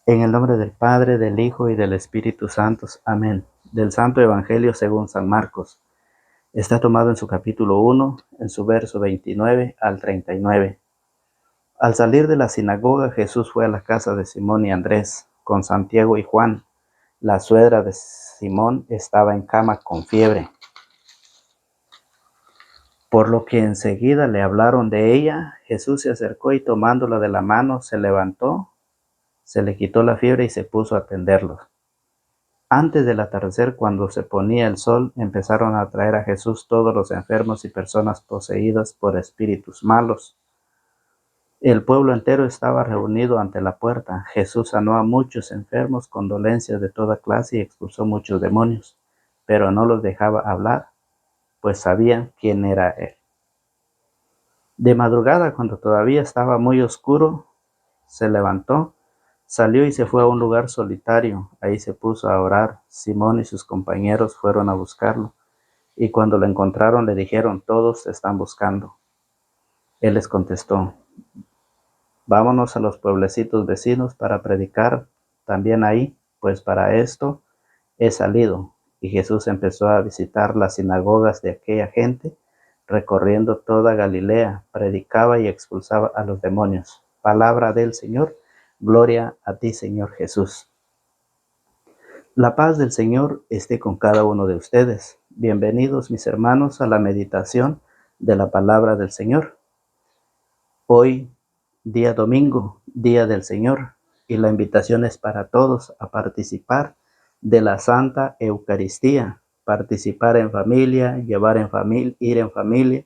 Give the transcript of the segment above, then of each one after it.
En el nombre del Padre, del Hijo y del Espíritu Santo. Amén. Del Santo Evangelio según San Marcos. Está tomado en su capítulo 1, en su verso 29 al 39. Al salir de la sinagoga, Jesús fue a la casa de Simón y Andrés, con Santiago y Juan. La suegra de Simón estaba en cama con fiebre, por lo que enseguida le hablaron de ella. Jesús se acercó y tomándola de la mano, se levantó, se le quitó la fiebre y se puso a atenderlos. Antes del atardecer, cuando se ponía el sol, empezaron a traer a Jesús todos los enfermos y personas poseídas por espíritus malos. El pueblo entero estaba reunido ante la puerta. Jesús sanó a muchos enfermos con dolencias de toda clase y expulsó muchos demonios, pero no los dejaba hablar, pues sabían quién era él. De madrugada, cuando todavía estaba muy oscuro, se levantó, salió y se fue a un lugar solitario. Ahí se puso a orar. Simón y sus compañeros fueron a buscarlo, y cuando lo encontraron le dijeron: todos te están buscando. Él les contestó: vámonos a los pueblecitos vecinos para predicar también ahí, pues para esto he salido. Y Jesús empezó a visitar las sinagogas de aquella gente, recorriendo toda Galilea, predicaba y expulsaba a los demonios. Palabra del Señor. Gloria a ti, Señor Jesús. La paz del Señor esté con cada uno de ustedes. Bienvenidos, mis hermanos, a la meditación de la palabra del Señor. Hoy, día domingo, día del Señor, y la invitación es para todos a participar de la Santa Eucaristía, participar en familia, llevar en familia, ir en familia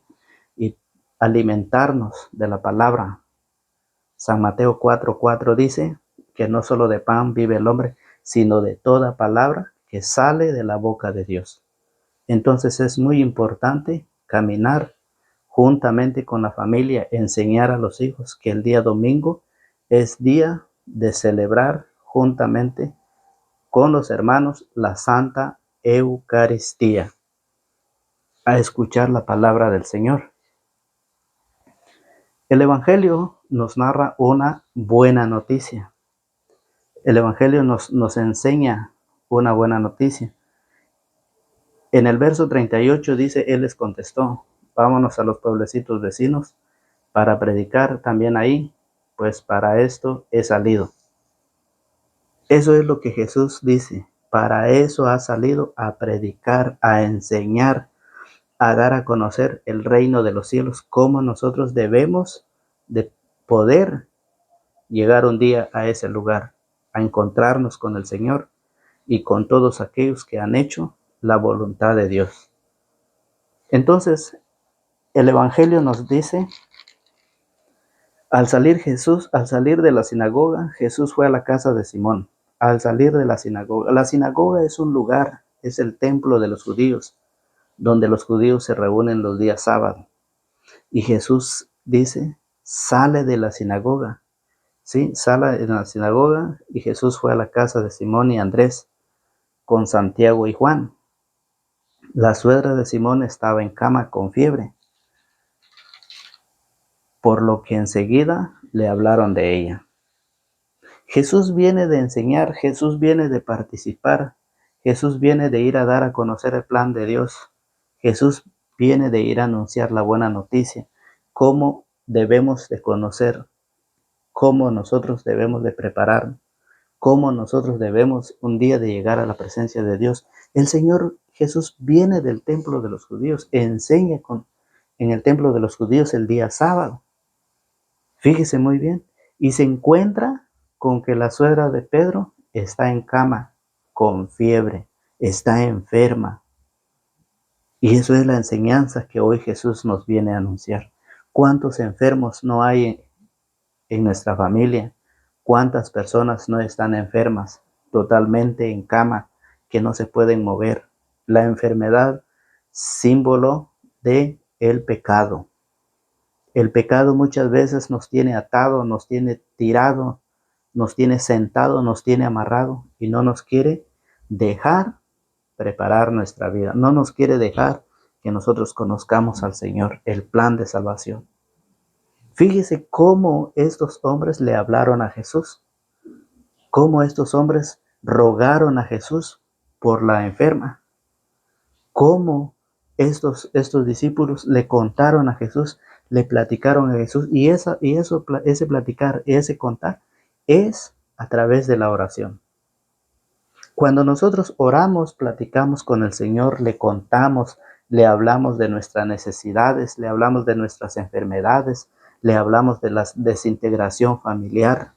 y alimentarnos de la palabra. San Mateo 4:4 dice que no solo de pan vive el hombre, sino de toda palabra que sale de la boca de Dios. Entonces es muy importante caminar juntamente con la familia, enseñar a los hijos que el día domingo es día de celebrar juntamente con los hermanos la Santa Eucaristía, a escuchar la palabra del Señor. El Evangelio nos narra una buena noticia. El Evangelio nos enseña una buena noticia. En el verso 38 dice: Él les contestó: vámonos a los pueblecitos vecinos para predicar también ahí, pues para esto he salido. Eso es lo que Jesús dice. Para eso ha salido, a predicar, a enseñar, a dar a conocer el reino de los cielos, cómo nosotros debemos de poder llegar un día a ese lugar, a encontrarnos con el Señor y con todos aquellos que han hecho la voluntad de Dios. Entonces, el Evangelio nos dice: al salir de la sinagoga, Jesús fue a la casa de Simón. Al salir de la sinagoga es un lugar, es el templo de los judíos, donde los judíos se reúnen los días sábados. Y Jesús dice: sale de la sinagoga. Sí, sale de la sinagoga, y Jesús fue a la casa de Simón y Andrés, con Santiago y Juan. La suegra de Simón estaba en cama con fiebre, por lo que enseguida le hablaron de ella. Jesús viene de enseñar, Jesús viene de participar, Jesús viene de ir a dar a conocer el plan de Dios. Jesús viene de ir a anunciar la buena noticia, cómo debemos de conocer, cómo nosotros debemos de prepararnos, cómo nosotros debemos un día de llegar a la presencia de Dios. El Señor Jesús viene del templo de los judíos, enseña en el templo de los judíos el día sábado. Fíjese muy bien, y se encuentra con que la suegra de Pedro está en cama, con fiebre, está enferma. Y eso es la enseñanza que hoy Jesús nos viene a anunciar. ¿Cuántos enfermos no hay en nuestra familia? ¿Cuántas personas no están enfermas, totalmente en cama, que no se pueden mover? La enfermedad, símbolo de el pecado. El pecado muchas veces nos tiene atado, nos tiene tirado, nos tiene sentado, nos tiene amarrado y no nos quiere dejar preparar nuestra vida. No nos quiere dejar que nosotros conozcamos al Señor, el plan de salvación. Fíjese cómo estos hombres le hablaron a Jesús. cómo estos hombres rogaron a Jesús por la enferma, cómo estos discípulos le contaron a Jesús, le platicaron a Jesús, y ese platicar, ese contar, es a través de la oración. Cuando nosotros oramos, platicamos con el Señor, le contamos, le hablamos de nuestras necesidades, le hablamos de nuestras enfermedades, le hablamos de la desintegración familiar,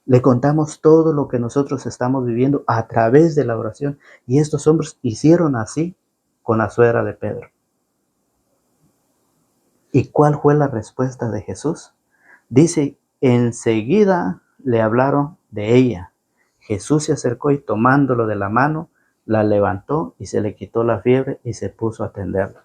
le contamos todo lo que nosotros estamos viviendo a través de la oración. Y estos hombres hicieron así con la suegra de Pedro. ¿Y cuál fue la respuesta de Jesús? Dice, enseguida le hablaron de ella. Jesús se acercó y tomándolo de la mano, la levantó y se le quitó la fiebre y se puso a atenderla.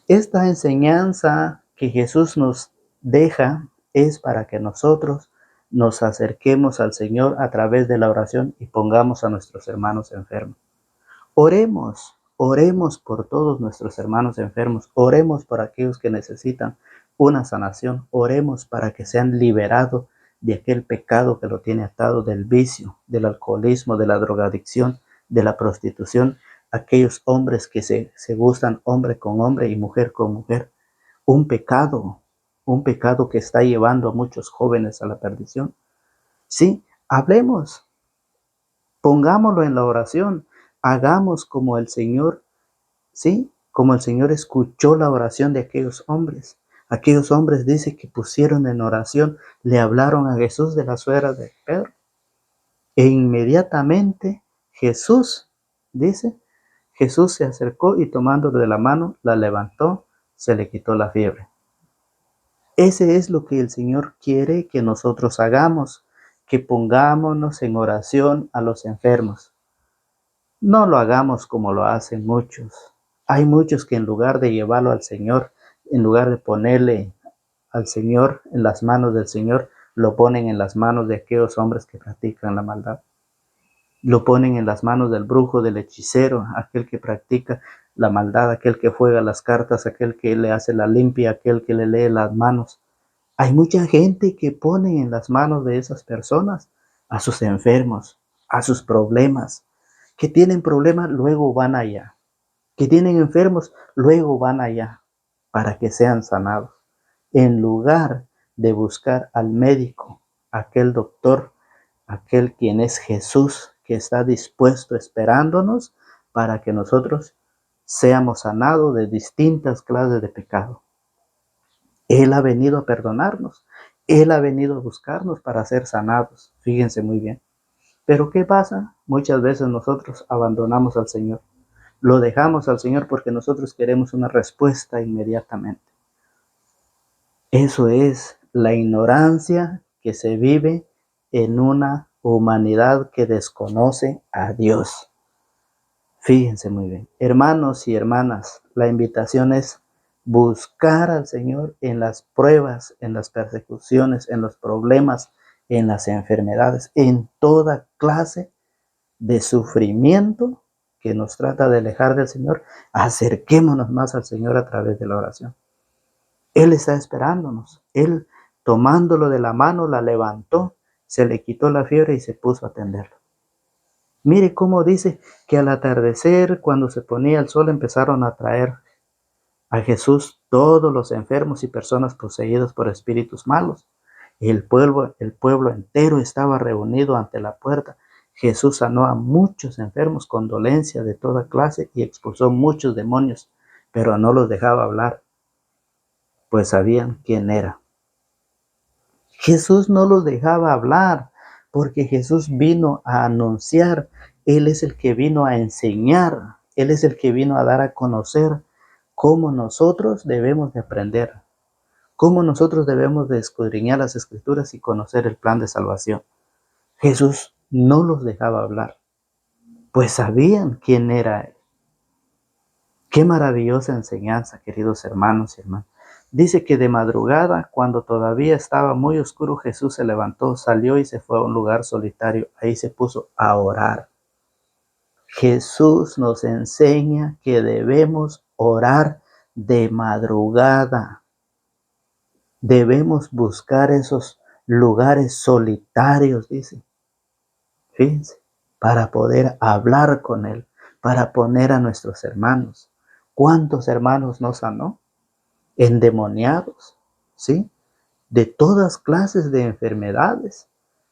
Esta enseñanza que Jesús nos deja es para que nosotros nos acerquemos al Señor a través de la oración y pongamos a nuestros hermanos enfermos. Oremos por todos nuestros hermanos enfermos, oremos por aquellos que necesitan una sanación, oremos para que sean liberados de aquel pecado que lo tiene atado, del vicio, del alcoholismo, de la drogadicción, de la prostitución, aquellos hombres que se gustan hombre con hombre y mujer con mujer, un pecado que está llevando a muchos jóvenes a la perdición. Sí, hablemos, pongámoslo en la oración, hagamos como el Señor, ¿sí? Como el Señor escuchó la oración de aquellos hombres. Aquellos hombres dice que pusieron en oración, le hablaron a Jesús de la suegra de Pedro. E inmediatamente Jesús, dice, Jesús se acercó y tomándole de la mano, la levantó, se le quitó la fiebre. Ese es lo que el Señor quiere que nosotros hagamos, que pongámonos en oración a los enfermos. No lo hagamos como lo hacen muchos. Hay muchos que en lugar de llevarlo al Señor, en lugar de ponerle al Señor en las manos del Señor, lo ponen en las manos de aquellos hombres que practican la maldad. Lo ponen en las manos del brujo, del hechicero, aquel que practica la maldad, aquel que juega las cartas, aquel que le hace la limpia, aquel que le lee las manos. Hay mucha gente que pone en las manos de esas personas a sus enfermos, a sus problemas. Que tienen problemas, luego van allá. Que tienen enfermos, luego van allá para que sean sanados. En lugar de buscar al médico, aquel doctor, aquel quien es Jesús, que está dispuesto esperándonos para que nosotros seamos sanados de distintas clases de pecado. Él ha venido a perdonarnos. Él ha venido a buscarnos para ser sanados. Fíjense muy bien. Pero ¿qué pasa? Muchas veces nosotros abandonamos al Señor. Lo dejamos al Señor porque nosotros queremos una respuesta inmediatamente. Eso es la ignorancia que se vive en una humanidad que desconoce a Dios. Fíjense muy bien. Hermanos y hermanas, la invitación es buscar al Señor en las pruebas, en las persecuciones, en los problemas, en las enfermedades, en toda clase de sufrimiento que nos trata de alejar del Señor. Acerquémonos más al Señor a través de la oración. Él está esperándonos. Él, tomándolo de la mano, la levantó, se le quitó la fiebre y se puso a atenderlo. Mire cómo dice que al atardecer, cuando se ponía el sol, empezaron a traer a Jesús todos los enfermos y personas poseídas por espíritus malos. El pueblo entero estaba reunido ante la puerta. Jesús sanó a muchos enfermos con dolencia de toda clase y expulsó muchos demonios, pero no los dejaba hablar, pues sabían quién era. Jesús no los dejaba hablar, porque Jesús vino a anunciar. Él es el que vino a enseñar. Él es el que vino a dar a conocer cómo nosotros debemos de aprender, cómo nosotros debemos de escudriñar las Escrituras y conocer el plan de salvación. Jesús no los dejaba hablar, pues sabían quién era Él. Qué maravillosa enseñanza, queridos hermanos y hermanas. Dice que de madrugada, cuando todavía estaba muy oscuro, Jesús se levantó, salió y se fue a un lugar solitario. Ahí se puso a orar. Jesús nos enseña que debemos orar de madrugada. Debemos buscar esos lugares solitarios, dice. Fíjense, para poder hablar con Él, para poner a nuestros hermanos. ¿Cuántos hermanos no sanó? Endemoniados, ¿sí? De todas clases de enfermedades.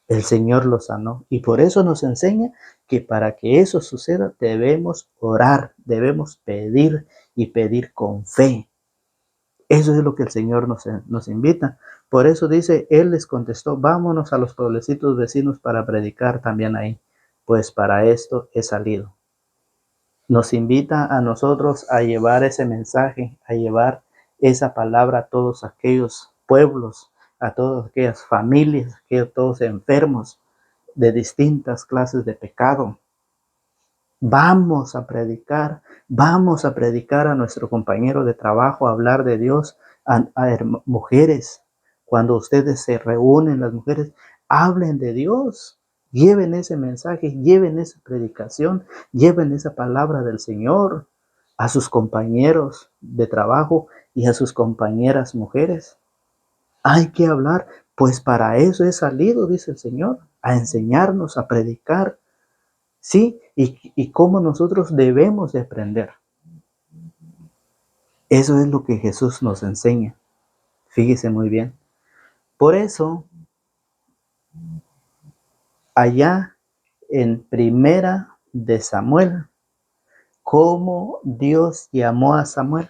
El Señor los sanó. Y por eso nos enseña que para que eso suceda debemos orar, debemos pedir y pedir con fe. Eso es lo que el Señor nos invita. Por eso dice, Él les contestó, vámonos a los pueblecitos vecinos para predicar también ahí, pues para esto he salido. Nos invita a nosotros a llevar ese mensaje, a llevar esa palabra a todos aquellos pueblos, a todas aquellas familias, a todos enfermos de distintas clases de pecado. Vamos a predicar a nuestro compañero de trabajo, a hablar de Dios, a mujeres. Cuando ustedes se reúnen, las mujeres, hablen de Dios, lleven ese mensaje, lleven esa predicación, lleven esa palabra del Señor a sus compañeros de trabajo y a sus compañeras mujeres. Hay que hablar, pues para eso he salido, dice el Señor, a enseñarnos, a predicar. Sí, y cómo nosotros debemos de aprender. Eso es lo que Jesús nos enseña. Fíjese muy bien. Por eso, allá en Primera de Samuel, cómo Dios llamó a Samuel,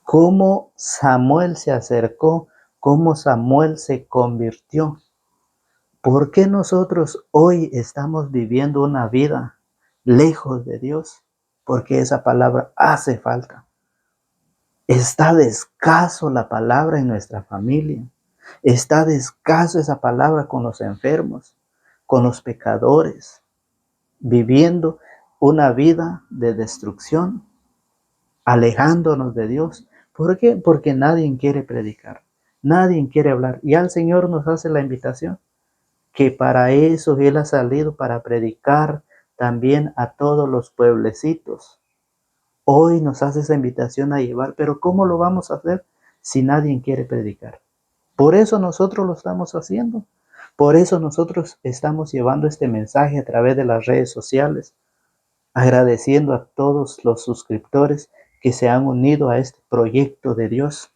cómo Samuel se acercó, cómo Samuel se convirtió. ¿Por qué nosotros hoy estamos viviendo una vida lejos de Dios? Porque esa palabra hace falta. Está de escaso la palabra en nuestra familia. Está de escaso esa palabra con los enfermos, con los pecadores, viviendo una vida de destrucción, alejándonos de Dios. ¿Por qué? Porque nadie quiere predicar, nadie quiere hablar. Y al Señor nos hace la invitación, que para eso Él ha salido, para predicar también a todos los pueblecitos. Hoy nos hace esa invitación a llevar, pero ¿cómo lo vamos a hacer si nadie quiere predicar? Por eso nosotros lo estamos haciendo. Por eso nosotros estamos llevando este mensaje a través de las redes sociales, agradeciendo a todos los suscriptores que se han unido a este proyecto de Dios.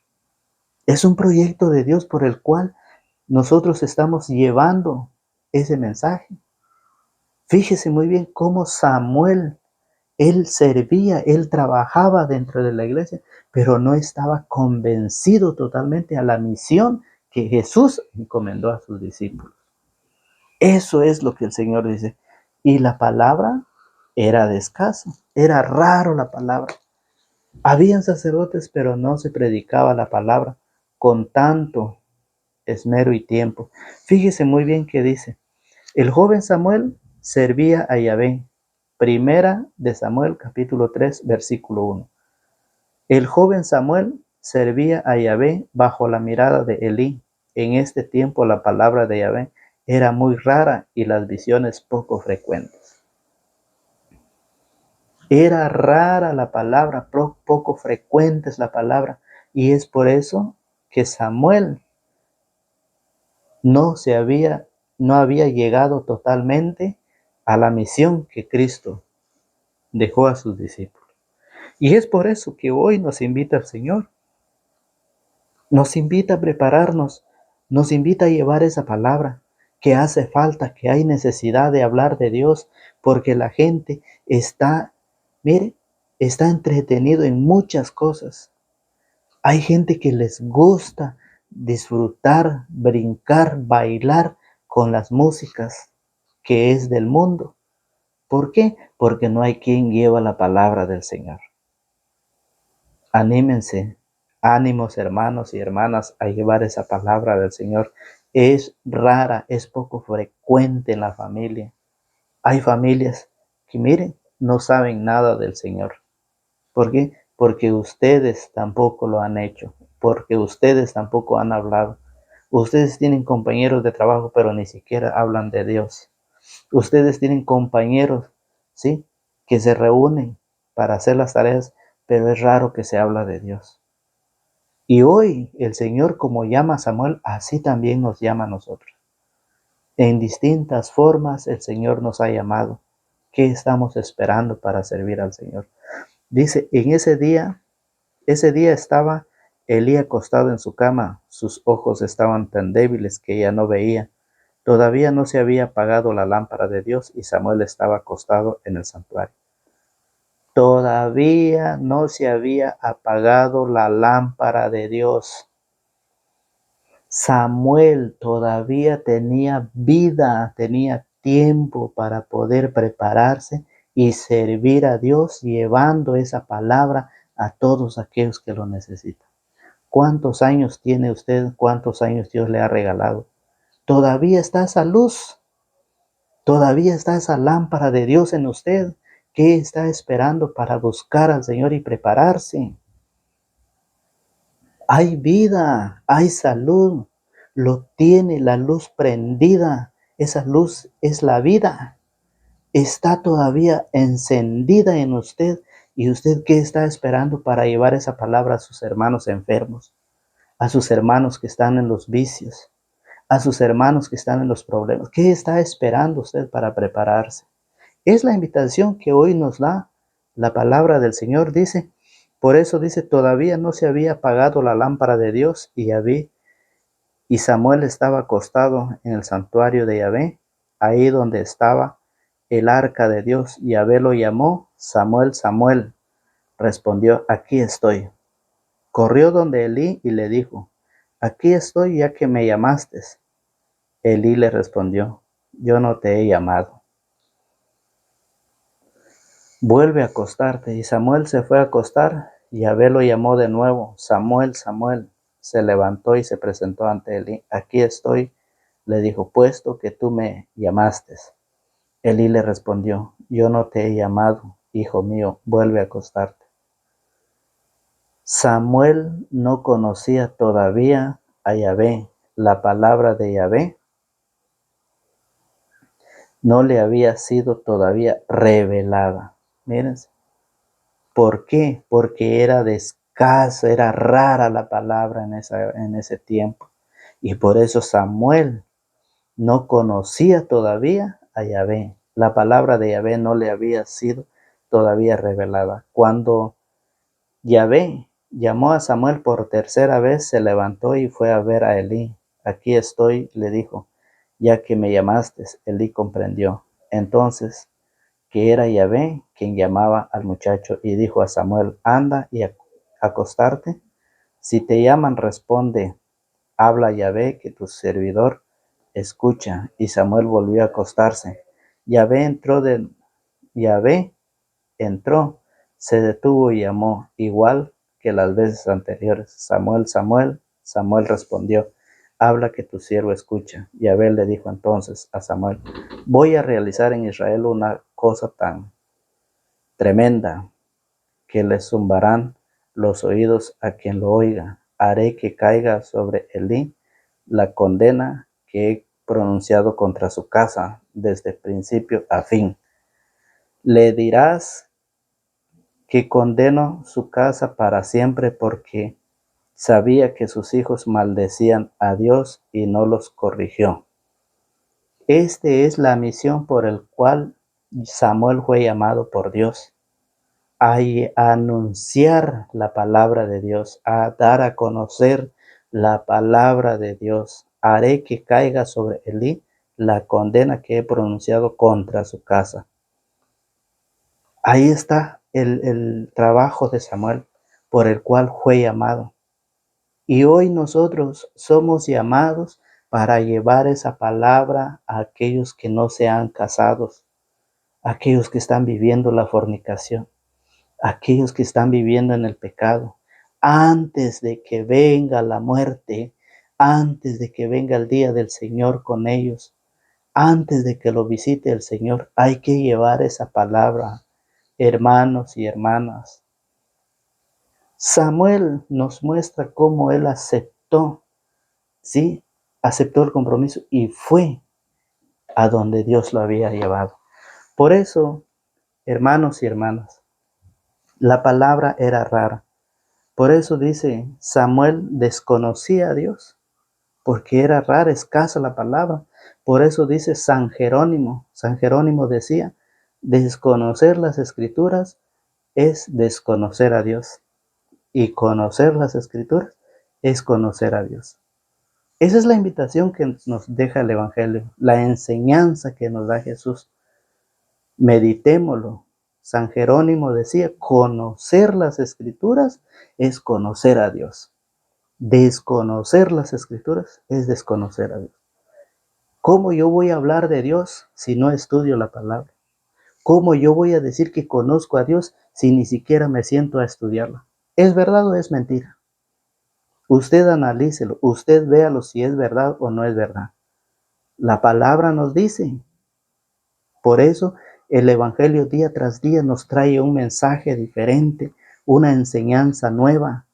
Es un proyecto de Dios por el cual nosotros estamos llevando ese mensaje. Fíjese muy bien cómo Samuel, él servía, él trabajaba dentro de la iglesia, pero no estaba convencido totalmente a la misión que Jesús encomendó a sus discípulos. Eso es lo que el Señor dice. Y la palabra era de escaso, era raro la palabra. Habían sacerdotes, pero no se predicaba la palabra con tanto esmero y tiempo. Fíjese muy bien que dice, el joven Samuel servía a Yahvé. Primera de Samuel, capítulo 3, versículo 1. El joven Samuel servía a Yahvé bajo la mirada de Elí. En este tiempo la palabra de Yahvé era muy rara y las visiones poco frecuentes. Era rara la palabra, poco frecuente es la palabra. Y es por eso que Samuel no había llegado totalmente a la misión que Cristo dejó a sus discípulos. Y es por eso que hoy nos invita el Señor. Nos invita a prepararnos, nos invita a llevar esa palabra que hace falta, que hay necesidad de hablar de Dios, porque la gente está entretenido en muchas cosas. Hay gente que les gusta disfrutar, brincar, bailar con las músicas que es del mundo. ¿Por qué? Porque no hay quien lleva la palabra del Señor. Anímense, ánimos hermanos y hermanas a llevar esa palabra del Señor. Es rara, es poco frecuente en la familia. Hay familias que miren, no saben nada del Señor. ¿Por qué? Porque ustedes tampoco lo han hecho, porque ustedes tampoco han hablado. Ustedes tienen compañeros de trabajo, pero ni siquiera hablan de Dios. Ustedes tienen compañeros, ¿sí?, que se reúnen para hacer las tareas, pero es raro que se habla de Dios. Y hoy el Señor, como llama a Samuel, así también nos llama a nosotros. En distintas formas el Señor nos ha llamado. ¿Qué estamos esperando para servir al Señor? Dice, en ese día estaba Elí acostado en su cama. Sus ojos estaban tan débiles que ya no veía. Todavía no se había apagado la lámpara de Dios y Samuel estaba acostado en el santuario. Todavía no se había apagado la lámpara de Dios. Samuel todavía tenía vida, tenía tiempo para poder prepararse y servir a Dios, llevando esa palabra a todos aquellos que lo necesitan. ¿Cuántos años tiene usted? ¿Cuántos años Dios le ha regalado? Todavía está esa luz, todavía está esa lámpara de Dios en usted. ¿Qué está esperando para buscar al Señor y prepararse? Hay vida, hay salud, lo tiene la luz prendida. Esa luz es la vida. Está todavía encendida en usted. ¿Y usted qué está esperando para llevar esa palabra a sus hermanos enfermos? A sus hermanos que están en los vicios, a sus hermanos que están en los problemas. ¿Qué está esperando usted para prepararse? Es la invitación que hoy nos da la palabra del Señor. Dice, por eso dice, todavía no se había apagado la lámpara de Dios y Samuel estaba acostado en el santuario de Yahvé, ahí donde estaba el arca de Dios. Yahvé lo llamó, Samuel, Samuel. Respondió, aquí estoy. Corrió donde Elí y le dijo, aquí estoy ya que me llamaste. Elí le respondió, yo no te he llamado. Vuelve a acostarte. Y Samuel se fue a acostar, y Yahvé lo llamó de nuevo, Samuel, Samuel. Se levantó y se presentó ante Elí. Aquí estoy, le dijo, puesto que tú me llamaste. Elí le respondió, yo no te he llamado, hijo mío, vuelve a acostarte. Samuel no conocía todavía a Yahvé. La palabra de Yahvé no le había sido todavía revelada. Mírense. ¿Por qué? Porque era de escasa, era rara la palabra en ese tiempo. Y por eso Samuel no conocía todavía a Yahvé. La palabra de Yahvé no le había sido todavía revelada. Cuando Yahvé llamó a Samuel por tercera vez, se levantó y fue a ver a Elí. Aquí estoy, le dijo, ya que me llamaste. Elí comprendió entonces que era Yahvé quien llamaba al muchacho, y dijo a Samuel, anda y acostarte. Si te llaman, responde, habla Yahvé, que tu servidor escucha. Y Samuel volvió a acostarse. Yahvé entró, se detuvo y llamó, igual que las veces anteriores. Samuel, Samuel. Samuel respondió, habla, que tu siervo escucha. Yahvé le dijo entonces a Samuel, voy a realizar en Israel una cosa tan tremenda que le zumbarán los oídos a quien lo oiga. Haré que caiga sobre Elí la condena que he pronunciado contra su casa desde principio a fin. Le dirás que condeno su casa para siempre, porque sabía que sus hijos maldecían a Dios y no los corrigió. Esta es la misión por el cual Samuel fue llamado por Dios. A anunciar la palabra de Dios, a dar a conocer la palabra de Dios. Haré que caiga sobre Elí la condena que he pronunciado contra su casa. Ahí está el trabajo de Samuel por el cual fue llamado. Y hoy nosotros somos llamados para llevar esa palabra a aquellos que no se han casado, a aquellos que están viviendo la fornicación, a aquellos que están viviendo en el pecado. Antes de que venga la muerte, antes de que venga el día del Señor con ellos, antes de que lo visite el Señor, hay que llevar esa palabra, hermanos y hermanas. Samuel nos muestra cómo él aceptó, ¿sí? Aceptó el compromiso y fue a donde Dios lo había llevado. Por eso, hermanos y hermanas, la palabra era rara. Por eso dice, Samuel desconocía a Dios, porque era rara, escasa la palabra. Por eso dice San Jerónimo decía, desconocer las Escrituras es desconocer a Dios, y conocer las Escrituras es conocer a Dios. Esa es la invitación que nos deja el Evangelio, la enseñanza que nos da Jesús. Meditémoslo. San Jerónimo decía, conocer las Escrituras es conocer a Dios. Desconocer las Escrituras es desconocer a Dios. ¿Cómo yo voy a hablar de Dios si no estudio la palabra? ¿Cómo yo voy a decir que conozco a Dios si ni siquiera me siento a estudiarla? ¿Es verdad o es mentira? Usted analícelo, usted véalo si es verdad o no es verdad. La palabra nos dice. Por eso el Evangelio día tras día nos trae un mensaje diferente, una enseñanza nueva.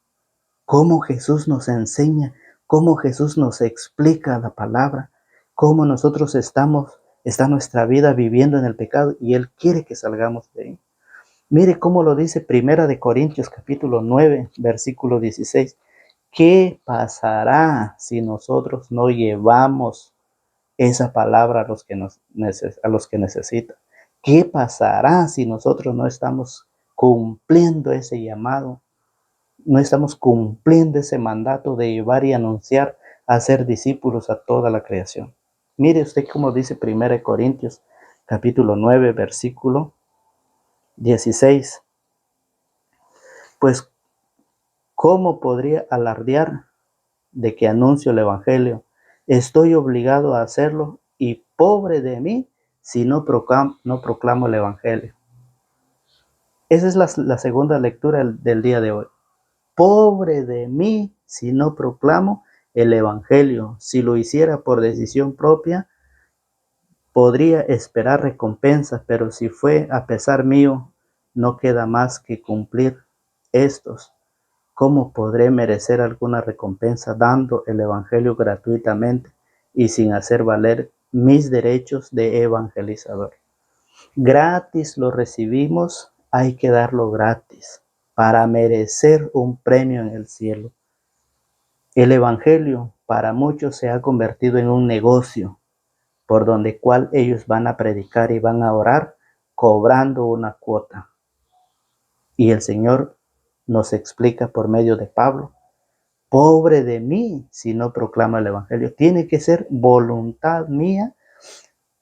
Cómo Jesús nos enseña, cómo Jesús nos explica la palabra, cómo nosotros está nuestra vida viviendo en el pecado y Él quiere que salgamos de ahí. Mire cómo lo dice Primera de Corintios capítulo 9, versículo 16. ¿Qué pasará si nosotros no llevamos esa palabra a los que necesitan? ¿Qué pasará si nosotros no estamos cumpliendo ese llamado? No estamos cumpliendo ese mandato de llevar y anunciar, a ser discípulos a toda la creación. Mire usted cómo dice 1 Corintios capítulo 9, versículo 16. Pues, ¿cómo podría alardear de que anuncio el Evangelio? Estoy obligado a hacerlo y pobre de mí si no proclamo el Evangelio. Esa es la segunda lectura del día de hoy. Pobre de mí si no proclamo el Evangelio. Si lo hiciera por decisión propia, podría esperar recompensa, pero si fue a pesar mío, no queda más que cumplir estos. ¿Cómo podré merecer alguna recompensa dando el Evangelio gratuitamente y sin hacer valer mis derechos de evangelizador? Gratis lo recibimos, hay que darlo gratis para merecer un premio en el cielo. El Evangelio para muchos se ha convertido en un negocio por donde cual ellos van a predicar y van a orar cobrando una cuota. Y el Señor nos explica por medio de Pablo, pobre de mí si no proclamo el Evangelio. Tiene que ser voluntad mía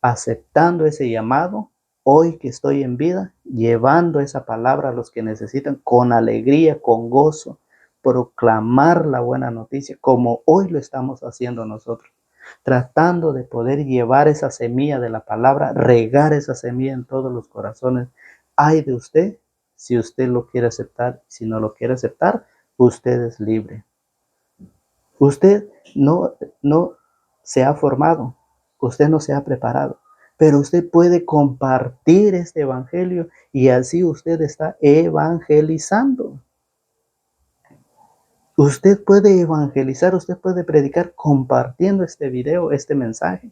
aceptando ese llamado, hoy que estoy en vida, llevando esa palabra a los que necesitan con alegría, con gozo, proclamar la buena noticia, como hoy lo estamos haciendo nosotros, tratando de poder llevar esa semilla de la palabra, regar esa semilla en todos los corazones. Ay de usted, si usted lo quiere aceptar, si no lo quiere aceptar, usted es libre. Usted no se ha formado, usted no se ha preparado, pero usted puede compartir este evangelio y así usted está evangelizando. Usted puede evangelizar, usted puede predicar compartiendo este video, este mensaje.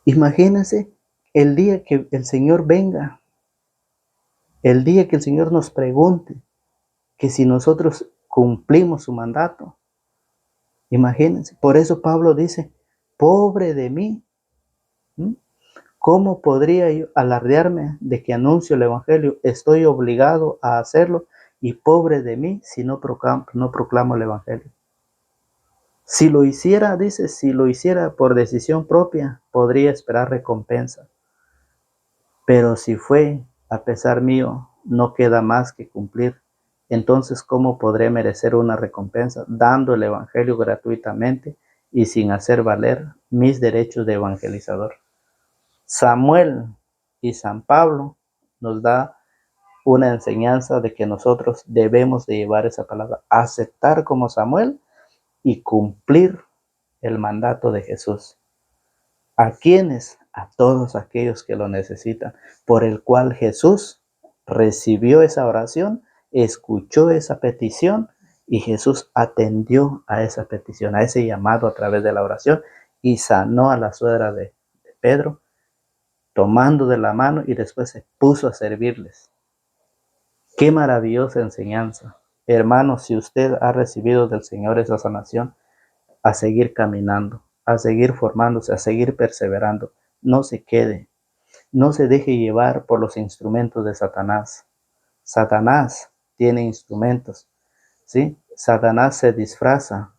Imagínense el día que el Señor venga, el día que el Señor nos pregunte que si nosotros cumplimos su mandato. Imagínense, por eso Pablo dice, pobre de mí. ¿Cómo podría yo alardearme de que anuncio el Evangelio? Estoy obligado a hacerlo y pobre de mí si no proclamo el Evangelio. Si lo hiciera, dice, si lo hiciera por decisión propia, podría esperar recompensa. Pero si fue a pesar mío, no queda más que cumplir. Entonces, ¿cómo podré merecer una recompensa dando el Evangelio gratuitamente y sin hacer valer mis derechos de evangelizador? Samuel y San Pablo nos da una enseñanza de que nosotros debemos de llevar esa palabra, aceptar como Samuel y cumplir el mandato de Jesús. ¿A quiénes? A todos aquellos que lo necesitan, por el cual Jesús recibió esa oración, escuchó esa petición y Jesús atendió a esa petición, a ese llamado a través de la oración y sanó a la suegra de Pedro, tomando de la mano y después se puso a servirles. Qué maravillosa enseñanza. Hermano, si usted ha recibido del Señor esa sanación, a seguir caminando, a seguir formándose, a seguir perseverando. No se quede, no se deje llevar por los instrumentos de Satanás. Satanás tiene instrumentos, ¿sí? Satanás se disfraza.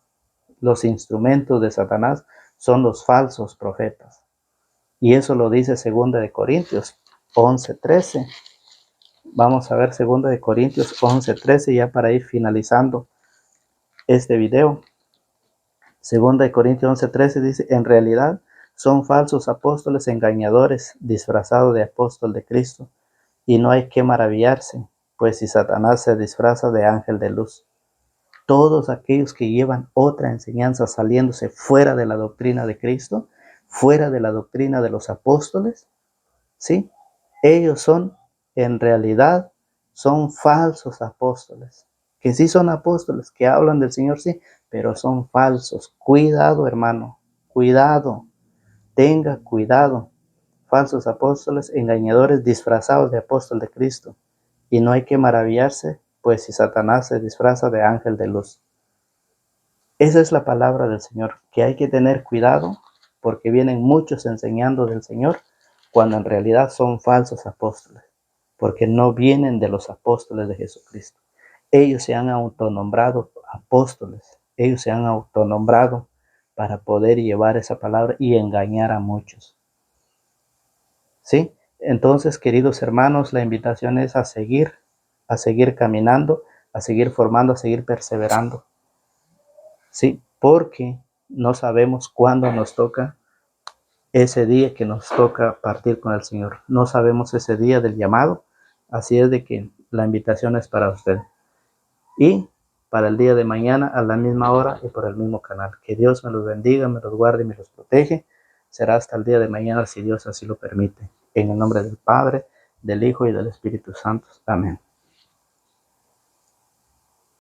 Los instrumentos de Satanás son los falsos profetas. Y eso lo dice 2 de Corintios 11:13. Vamos a ver 2 de Corintios 11:13 ya para ir finalizando este video. 2 de Corintios 11:13 dice, en realidad son falsos apóstoles engañadores disfrazados de apóstol de Cristo. Y no hay que maravillarse, pues si Satanás se disfraza de ángel de luz. Todos aquellos que llevan otra enseñanza saliéndose fuera de la doctrina de Cristo, fuera de la doctrina de los apóstoles, ¿sí? Ellos son, en realidad, son falsos apóstoles. Que sí son apóstoles, que hablan del Señor, sí, pero son falsos. Cuidado, hermano, cuidado, tenga cuidado. Falsos apóstoles, engañadores disfrazados de apóstol de Cristo. Y no hay que maravillarse, pues si Satanás se disfraza de ángel de luz. Esa es la palabra del Señor, que hay que tener cuidado, porque vienen muchos enseñando del Señor, cuando en realidad son falsos apóstoles, porque no vienen de los apóstoles de Jesucristo. Ellos se han autonombrado apóstoles, ellos se han autonombrado para poder llevar esa palabra y engañar a muchos. ¿Sí? Entonces, queridos hermanos, la invitación es a seguir caminando, a seguir formando, a seguir perseverando. Sí, porque no sabemos cuándo nos toca ese día que nos toca partir con el Señor. No sabemos ese día del llamado, así es de que la invitación es para usted. Y para el día de mañana a la misma hora y por el mismo canal. Que Dios me los bendiga, me los guarde y me los protege. Será hasta el día de mañana si Dios así lo permite. En el nombre del Padre, del Hijo y del Espíritu Santo. Amén.